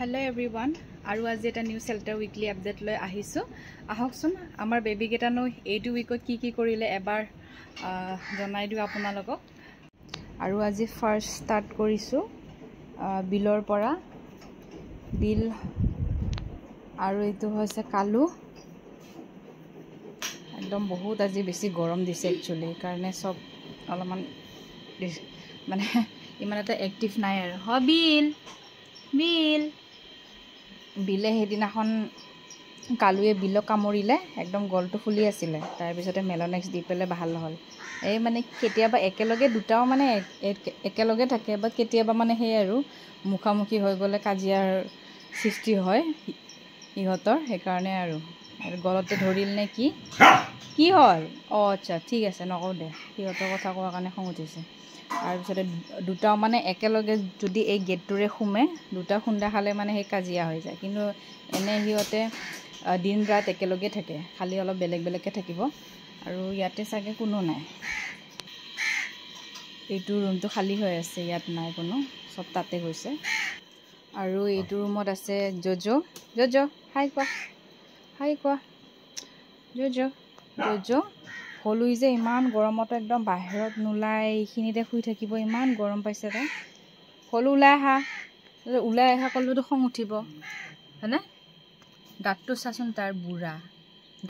Hello everyone, আৰু আজি এটা নিউ শেল্টাৰ উইকলি আপডেট লৈ আহিছো। আহকচোন আমাৰ বেবি কেটা নো এইটো উইকত কি কৰিলে এবাৰ জনাই দিও আপোনালোকক। আৰু আজি ফাৰ্স্ট স্টাৰ্ট কৰিছো বিলৰ পৰা। বিল আৰু এইটো হৈছে কালু। একদম বহুত আজি বেছি গৰম দিছে একচুয়ালি, কাৰণে সব অলপমান মানে ইমান এটা এক্টিভ নাই আৰু। বিল বিল বিলে হেদিনাখন কালুৱে বিলক কামুৰিলে, একদম গলটো ফুলি আছিলে। তাৰ পিছতে মেলোনেক্স দি পেলে ভাল হ'ল। এই মানে কেতিয়াবা একেলগে দুটাও মানে একেলগে থাকে, বা কেতিয়াবা মানে সেই আৰু মুখামুখি হৈ গলে কাজিয়াৰ সৃষ্টি হয় ইহঁতৰ, সেইকাৰণে আৰু গলতে ধৰিল নে কি কি হ'ল। আচ্ছা ঠিক আছে, নকওঁ দে, সিহঁতৰ কথা কোৱাৰ কাৰণে খং উঠিছে। তাৰপিছতে দুটাও মানে একেলগে যদি এই গেটটোৰে সোমে, দুটা খুন্দা খালে মানে সেই কাজিয়া হৈ যায়। কিন্তু এনে সিহঁতে দিন ৰাত একেলগে থাকে, খালি অলপ বেলেগ বেলেগকে থাকিব। আৰু ইয়াতে চাগে কোনো নাই, এইটো ৰুমটো খালী হৈ আছে, ইয়াত নাই কোনো, সব তাতে গৈছে। আৰু এইটো ৰুমত আছে জজো। জজো হাই কোৱা, হাই কোৱা। জজো জজো হলুই যে ইমান গৰমতো একদম বাহিৰত নোলাই, এইখিনিতে শুই থাকিব, ইমান গৰম পাইছে তাই। হলু ওলাই আহা কলতো খং উঠিব হয়নে। দাঁতটো চাচোন তাৰ, বুঢ়া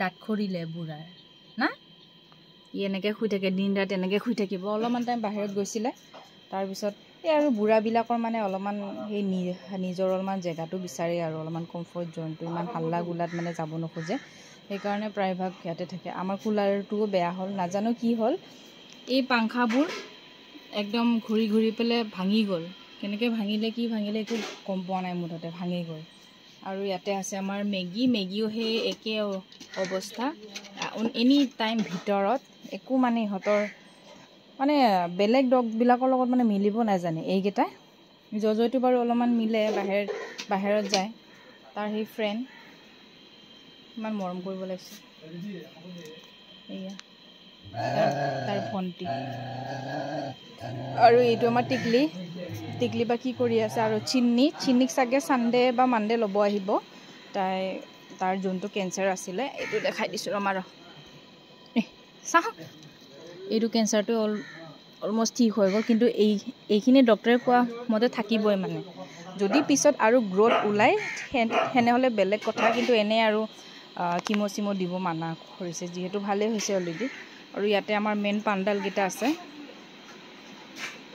দাঁত খৰিলে বুঢ়াৰ না। ই এনেকৈ শুই থাকে, দিন ৰাত এনেকৈ শুই থাকিব। অলপমান টাইম বাহিৰত গৈছিলে, তাৰপিছত এই আৰু বুঢ়াবিলাকৰ মানে অলপমান সেই নিজৰ অলপমান জেগাটো বিচাৰে আৰু অলপমান কমফৰ্ট জোনটো, ইমান হাল্লা গোলাত মানে যাব নোখোজে। সেইকাৰণে প্ৰায়ভাগ ইয়াতে থাকে। আমাৰ কুলাৰটোও বেয়া হ'ল, নাজানো কি হ'ল। এই পাংখাবোৰ একদম ঘূৰি ঘূৰি পেলাই ভাঙি গ'ল। কেনেকৈ ভাঙিলে কি ভাঙিলে একো গম পোৱা নাই, মুঠতে ভাঙি গ'ল। আৰু ইয়াতে আছে আমাৰ মেগীও সেই একে অৱস্থা। এনি টাইম ভিতৰত একো মানে ইহঁতৰ মানে বেলেগ ডগবিলাকৰ লগত মানে মিলিব নাজানে এইকেইটাই। জজয়টো বাৰু অলপমান মিলে, বাহিৰত যায়, তাৰ সেই ফ্ৰেণ্ড। ইমান মৰম কৰিব লাগিছে, এয়া তাৰ ভণ্টি। আৰু এইটো আমাৰ টিকলি বা কি কৰি আছে। আৰু চিন্নিক চাগে চানডে বা মানডে ল'ব আহিব। তাৰ যোনটো কেঞ্চাৰ আছিলে, এইটো দেখাই দিছোঁ আমাৰ। চাহ এইটো কেঞ্চাৰটো অলমষ্ট ঠিক হৈ গ'ল, কিন্তু এইখিনি ডক্টৰে কোৱা মতে থাকিবই মানে। যদি পিছত আৰু গ্ৰ'থ ওলায় তেনেহ'লে বেলেগ কথা, কিন্তু এনে আৰু কিমো দিব মানা কৰিছে, যিহেতু ভালেই হৈছে অলৰেডি। আৰু ইয়াতে আমাৰ মেইন পাণ্ডালকেইটা আছে,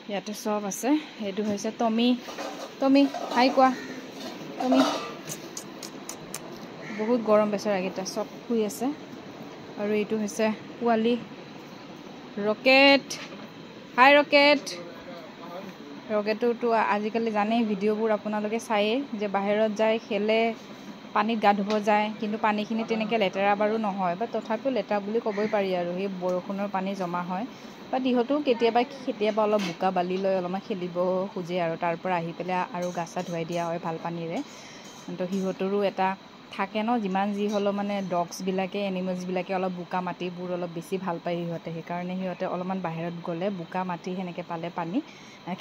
ইয়াতে চব আছে। এইটো হৈছে টমি হাই কোৱা। টমি বহুত গৰম বেচেৰাকেইটা, চব শুই আছে। আৰু এইটো হৈছে পোৱালি ৰকেট। হাই ৰকেটটোতো আজিকালি জানেই, ভিডিঅ'বোৰ আপোনালোকে চায়েই, যে বাহিৰত যায় খেলে, পানীত গা ধুব যায়। কিন্তু পানীখিনি তেনেকৈ লেতেৰা বাৰু নহয়, বা তথাপিও লেতেৰা বুলি ক'বই পাৰি আৰু। সেই বৰষুণৰ পানী জমা হয়, বা ইহঁতো কেতিয়াবা অলপ বোকা বালি লৈ অলপমান খেলিব খোজে, আৰু তাৰ পৰা আহি পেলাই আৰু গা চা ধুৱাই দিয়া হয় ভাল পানীৰে। কিন্তু সিহঁতৰো এটা থাকে ন, যিমান যি হ'লেও মানে ডগছবিলাকে, এনিমেলছবিলাকে অলপ বোকা মাটিবোৰ অলপ বেছি ভাল পায় সিহঁতে। সেইকাৰণে সিহঁতে অলপমান বাহিৰত গ'লে বোকা মাটি সেনেকৈ পালে পানী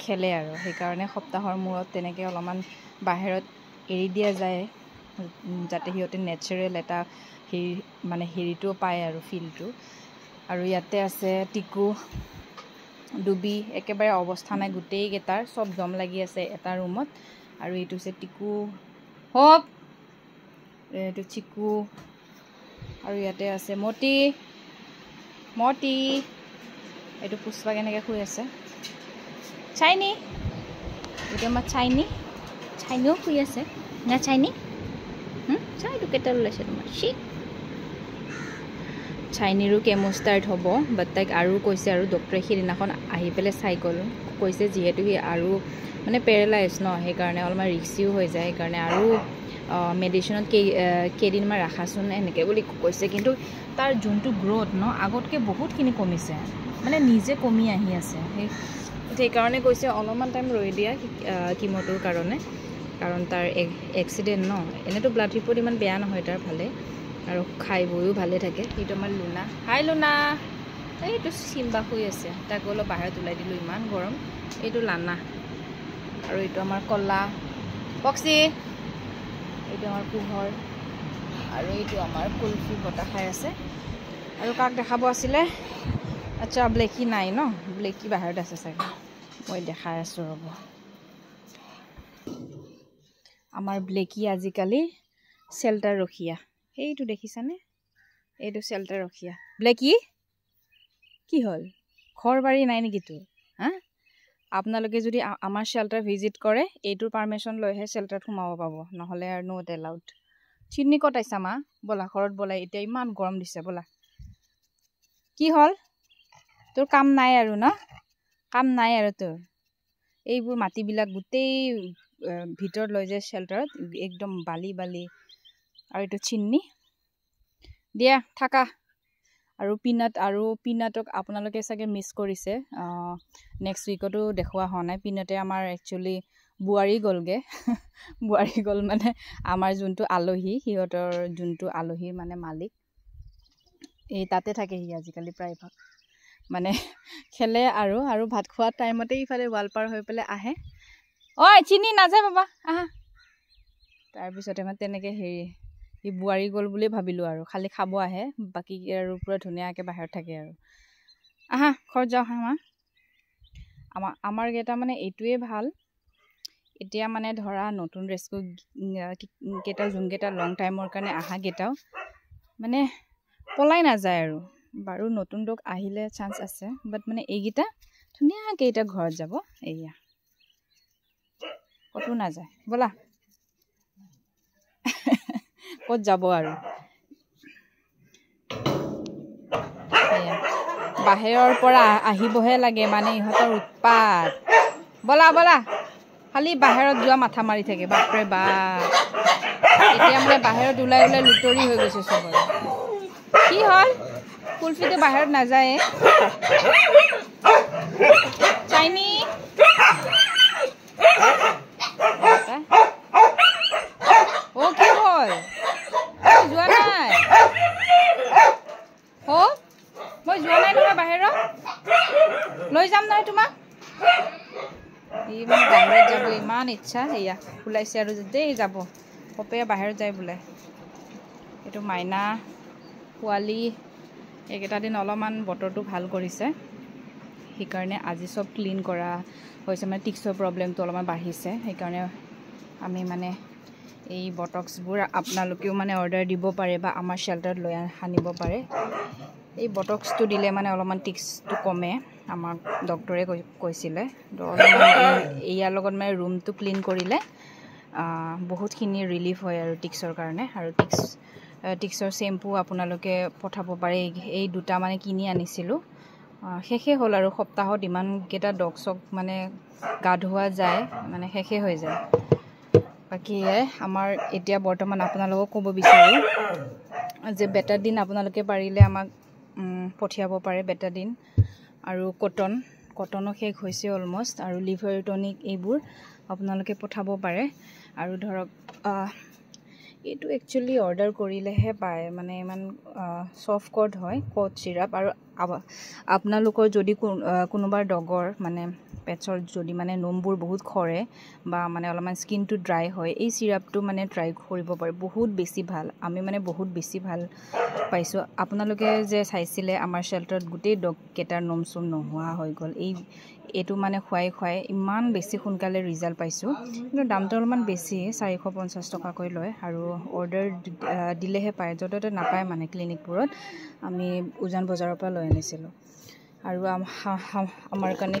খেলে আৰু। সেইকাৰণে সপ্তাহৰ মূৰত তেনেকৈ অলপমান বাহিৰত এৰি দিয়া যায়, যাতে সিহঁতে নেচাৰেল এটা হেৰিটো পায় আৰু ফিলটো। আৰু ইয়াতে আছে টিকু, ডুবি, একেবাৰে অৱস্থা নাই গোটেইকেইটাৰ, চব জম লাগি আছে এটা ৰুমত। আৰু এইটো হৈছে টিকু, এইটো চিকু। আৰু ইয়াতে আছে মটি, এইটো পুষ্পা কেনেকৈ শুই আছে। চাইনি, এইটো আমাৰ চাইনিও শুই আছে না। চাইটো কেইটা ওলাইছে তোমাৰ। চাইনিৰো কেমো ষ্টাৰ্ট হ'ব, বাট তাইক আৰু কৈছে, আৰু ডক্টৰে সিদিনাখন আহি পেলাই চাই গ'ল, কৈছে যিহেতু সি আৰু মানে পেৰালাইজ ন, সেইকাৰণে অলপমান ৰিক্সিও হৈ যায়। সেইকাৰণে আৰু মেডিচিনত কেইদিনমান ৰাখাচোন এনেকৈ বুলি কৈছে। কিন্তু তাৰ যোনটো গ্ৰ'থ ন, আগতকৈ বহুতখিনি কমিছে, মানে নিজে কমি আহি আছে। সেইকাৰণে কৈছে অলপমান টাইম ৰৈ দিয়া কিমোটোৰ কাৰণে, কাৰণ তাৰ এক্সিডেণ্ট ন। এনেতো ব্লাড ৰিপৰ্ট ইমান বেয়া নহয় তাৰ, ভালে, আৰু খাই বৈও ভালে থাকে। সেইটো আমাৰ লুনা। হাই লুনা। এইটো চিম্বা শুই আছে, তাক অলপ বাহিৰত ওলাই দিলোঁ, ইমান গৰম। এইটো লানা। আৰু এইটো আমাৰ কলা পক্সি। এইটো আমাৰ পোহৰ আৰু এইটো আমাৰ কুলফি বতাহ খাই আছে আৰু কাক দেখাব আছিলে আচ্ছা ব্লেকি নাই ন ব্লেকি বাহিৰত আছে চাগে মই দেখাই আছোঁ ৰ'ব আমাৰ ব্লেকি আজিকালি চেল্টাৰ ৰখিয়া এইটো দেখিছানে এইটো চেল্টাৰ ৰখিয়া ব্লেকি কি হ'ল ঘৰ বাৰী নাই নেকি তোৰ হা আপোনালোকে যদি আমাৰ চেল্টাৰ ভিজিট কৰে এইটোৰ পাৰমিশ্যন লৈহে চেল্টাৰত সোমাব পাব নহ'লে আৰু নট এলাউড চিনি কটাইছা মা ব'লা ঘৰত ব'লা এতিয়া ইমান গৰম দিছে ব'লা কি হ'ল তোৰ কাম নাই আৰু ন কাম নাই আৰু তোৰ এইবোৰ মাটিবিলাক গোটেই ভিতৰত লৈ যায় চেল্টাৰত একদম বালি বালি আৰু এইটো চিন্নি দিয়া থাকা আৰু পিনাটক আপোনালোকে চাগে মিছ কৰিছে নেক্সট উইকতো দেখুওৱা হোৱা নাই পিনাটে আমাৰ একচুৱেলি বোৱাৰী গ'লগৈ বোৱাৰী গ'ল মানে আমাৰ যোনটো আলহী সিহঁতৰ যোনটো আলহীৰ মানে মালিক এই তাতে থাকে সি আজিকালি প্ৰায়ভাগ মানে খেলে আৰু ভাত খোৱাৰ টাইমতে ইফালে ৱালপাৰ হৈ পেলাই আহে ঐ চিনি নাযায় বাবা আহা তাৰপিছতে মানে তেনেকৈ হেৰি সি বোৱাৰী গ'ল বুলি ভাবিলোঁ আৰু খালি খাব আহে বাকী আৰু পুৰা ধুনীয়াকৈ বাহিৰত থাকে আৰু আহা ঘৰত যাওঁ হা আমাৰ কেইটা মানে এইটোৱে ভাল এতিয়া মানে ধৰা নতুন ৰেস্কিউ কেইটা যোনকেইটা লং টাইমৰ কাৰণে আহাকেইটাও মানে পলাই নাযায় আৰু বাৰু নতুন ডগ আহিলে চান্স আছে বাট মানে এইকেইটা ধুনীয়াকৈ এতিয়া ঘৰত যাব এয়া ক'তো নাযায় ব'লা ক'ত যাব আৰু বাহিৰৰ পৰা আহিবহে লাগে মানে ইহঁতৰ উৎপাত ব'লা ব'লা খালি বাহিৰত যোৱা মাথা মাৰি থাকে বাপৰে বাপ এতিয়া মানে বাহিৰত ওলাই ওলাই লুতৰি হৈ গৈছে চবৰে কি হ'ল কুলফিটো বাহিৰত নাযায় চাইনি অ' কি হ'ল যোৱা নাই অ' মই যোৱা নাই নহয় বাহিৰত লৈ যাম নহয় তোমাক ই মানে বাহিৰত যাব ইমান ইচ্ছা সেয়া ওলাইছে আৰু দেই যাব পপে বাহিৰত যায় বোলে এইটো মাইনা পোৱালি এইকেইটা দিন অলপমান বতৰটো ভাল কৰিছে সেইকাৰণে আজি চব ক্লিন কৰা হৈছে মানে টিক্সৰ প্ৰব্লেমটো অলপমান বাঢ়িছে সেইকাৰণে আমি মানে এই বটক্সবোৰ আপোনালোকেও মানে অৰ্ডাৰ দিব পাৰে বা আমাৰ শ্বেল্টাৰত লৈ আনিব পাৰে এই বটক্সটো দিলে মানে অলপমান টিক্সটো কমে আমাক ডক্টৰে কৈছিলে তো অলপমান ইয়াৰ লগত মানে ৰুমটো ক্লিন কৰিলে বহুতখিনি ৰিলিফ হয় আৰু টিক্সৰ কাৰণে আৰু টিক্সৰ শ্বেম্পু আপোনালোকে পঠাব পাৰে এই দুটা মানে কিনি আনিছিলোঁ শেষে হ'ল আৰু সপ্তাহত ইমানকেইটা ডগছক মানে গা ধোৱা যায় মানে শেষে হৈ যায় বাকী আমাৰ এতিয়া বৰ্তমান আপোনালোকক ক'ব বিচাৰোঁ যে বেটাডিন আপোনালোকে পাৰিলে আমাক পঠিয়াব পাৰে বেটাডিন আৰু কটনো শেষ হৈছে অলমষ্ট আৰু লিভাৰ টনিক এইবোৰ আপোনালোকে পঠাব পাৰে আৰু ধৰক এইটো একচুৱেলি অৰ্ডাৰ কৰিলেহে পায় মানে ইমান চফ্ট কড হয় কড চিৰাপ আৰু আপোনালোকৰ যদি কোনোবাৰ ডগৰ মানে পেটছৰ যদি মানে নোমবোৰ বহুত খৰে বা মানে অলপমান স্কিনটো ড্ৰাই হয় এই চিৰাপটো মানে ট্ৰাই কৰিব পাৰে বহুত বেছি ভাল আমি মানে বহুত বেছি ভাল পাইছোঁ আপোনালোকে যে চাইছিলে আমাৰ শ্বেল্টাৰত গোটেই ডগকেইটাৰ নোম চোম নোহোৱা হৈ গ'ল এইটো মানে খুৱাই ইমান বেছি সোনকালে ৰিজাল্ট পাইছোঁ কিন্তু দামটো অলপমান বেছি 450 টকাকৈ লয় আৰু অৰ্ডাৰ দিলেহে পায় য'তে নাপায় মানে ক্লিনিকবোৰত আমি উজান বজাৰৰ পৰা লৈ আনিছিলোঁ আৰু আমাৰ কাৰণে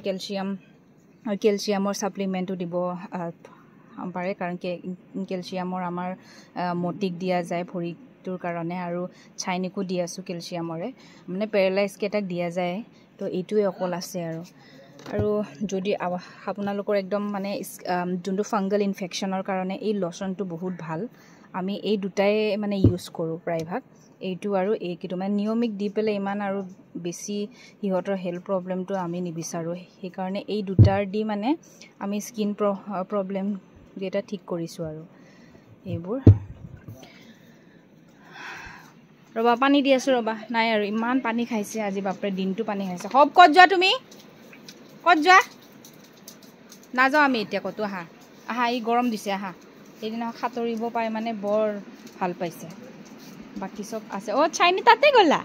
কেলছিয়ামৰ ছাপ্লিমেণ্টো দিব পাৰে কাৰণ কেলছিয়ামৰ আমাৰ মটিক দিয়া যায় ভৰিটোৰ কাৰণে আৰু চাইনিকো দি আছোঁ কেলছিয়ামৰে মানে পেৰালাইজকেইটাক দিয়া যায় তো এইটোৱে অকল আছে আৰু যদি আপোনালোকৰ একদম মানে যোনটো ফাংগল ইনফেকশ্যনৰ কাৰণে এই লচনটো বহুত ভাল আমি এই দুটাই মানে ইউজ কৰোঁ প্ৰায়ভাগ এইটো আৰু এইকেইটো মানে নিয়মিক দি পেলাই ইমান আৰু বেছি সিহঁতৰ হেল্থ প্ৰব্লেমটো আমি নিবিচাৰোঁ সেইকাৰণে এই দুটাৰ দি মানে আমি স্কিন প্ৰব্লেমকেইটা ঠিক কৰিছোঁ আৰু এইবোৰ ৰ'বা পানী দি আছোঁ ৰ'বা নাই আৰু ইমান পানী খাইছে আজি বাপৰে দিনটো পানী খাইছে হব ক'ত যোৱা তুমি ক'ত যোৱা নাযাওঁ আমি এতিয়া ক'তো আহা ই গৰম দিছে আহা সেইদিনা সাঁতুৰিব পাই মানে বৰ ভাল পাইছে বাকী চব আছে অ চাইনি তাতে গ'লা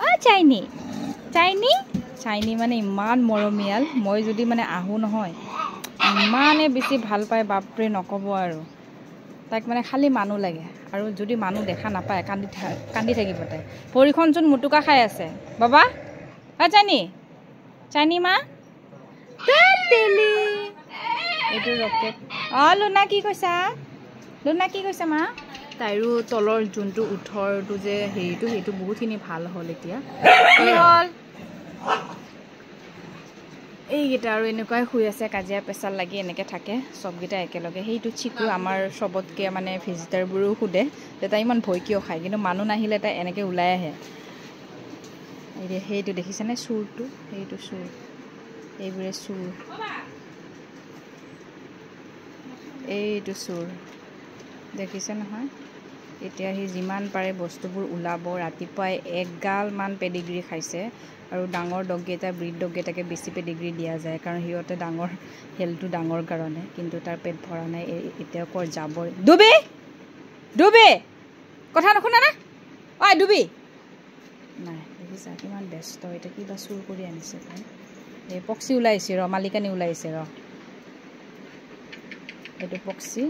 অ চাইনি চাইনি চাইনি মানে ইমান মৰমীয়াল মই যদি মানে আহোঁ নহয় ইমানে বেছি ভাল পায় বাপৰে নক'ব আৰু তাইক মানে খালি মানুহ লাগে আৰু যদি মানুহ দেখা নাপায় কান্দি থাকিব তাই ভৰিখনচোন মুটুকা খাই আছে বাবা অ চাইনি চাইনি মা এইটো ৰকেট অ লুনা কি কৈছা মা তাইৰো তলৰ যোনটো উঠৰটো যে হেৰিটো সেইটো বহুতখিনি ভাল হ'ল এতিয়া কি হ'ল এইকেইটা আৰু এনেকুৱাই শুই আছে কাজিয়া পেচাল লাগি এনেকৈ থাকে চবকেইটা একেলগে সেইটো চিকু আমাৰ চবতকৈ মানে ভিজিটাৰবোৰো সোধে যে তাই ইমান ভয় কিয় খায় কিন্তু মানুহ নাহিলে তাই এনেকৈ ওলাই আহে সেইটো দেখিছেনে চুৰটো সেইটো চুৰ এইবোৰে চুৰ এইটো চুৰ দেখিছে নহয় এতিয়া সি যিমান পাৰে বস্তুবোৰ ওলাব ৰাতিপুৱাই এগালমান পেডিগ্ৰী খাইছে আৰু ডাঙৰ ডগকেইটা ব্ৰিড ডগকেইটাকে বেছি পেডিগ্ৰী দিয়া যায় কাৰণ সিহঁতে ডাঙৰ হেলটো ডাঙৰ কাৰণে কিন্তু তাৰ পেট ভৰা নাই এতিয়া ক'ৰ যাব ডুবি কথা নুশুনা না ঐ ডুবি নাই দেখিছা কিমান ব্যস্ত এতিয়া কিবা চুৰ কৰি আনিছে তাই এই পক্ষী ওলাইছে মালিকানী ওলাইছে এইটো পক্ষী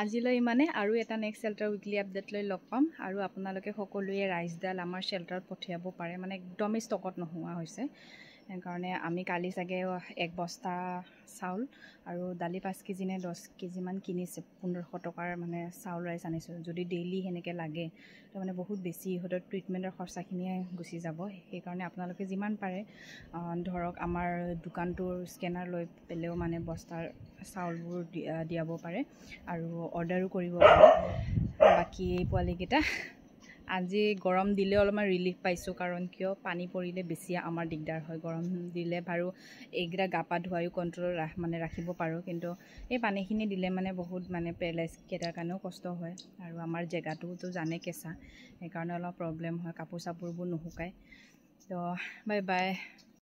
আজিলৈ ইমানে আৰু এটা নেক্সট শেল্টাৰ উইকলি আপডেট লৈ লগ পাম আৰু আপোনালোকে সকলোৱে ৰাইচডাল আমাৰ শেল্টাৰত পঠিয়াব পাৰে মানে একদমেই ষ্টকত নোহোৱা হৈছে সেইকাৰণে আমি কালি চাগে 1 বস্তা চাউল আৰু দালি 5 কেজি নে 10 কেজিমান কিনিছে 1500 টকাৰ মানে চাউল ৰাইচ আনিছোঁ যদি ডেইলি সেনেকৈ লাগে তো মানে বহুত বেছি ইহঁতৰ ট্ৰিটমেণ্টৰ খৰচাখিনিয়ে গুচি যাব সেইকাৰণে আপোনালোকে যিমান পাৰে ধৰক আমাৰ দোকানটোৰ স্কেনাৰ লৈ পেলেও মানে বস্তাৰ চাউলবোৰ দিয়াব পাৰে আৰু অৰ্ডাৰো কৰিব পাৰে বাকী এই পোৱালিকেইটা আজি গৰম দিলে অলপমান ৰিলিফ পাইছোঁ কাৰণ কিয় পানী পৰিলে বেছি আমাৰ দিগদাৰ হয় গৰম দিলে বাৰু এইকেইটা গা পা ধুৱায়ো কণ্ট্ৰল মানে ৰাখিব পাৰোঁ কিন্তু এই পানীখিনি দিলে মানে বহুত মানে পেৰালাইজকেইটাৰ কাৰণেও কষ্ট হয় আৰু আমাৰ জেগাটোতো জানে কেঁচা সেইকাৰণে অলপ প্ৰব্লেম হয় কাপোৰ চাপোৰবোৰ নুশুকায় তো বাই বাই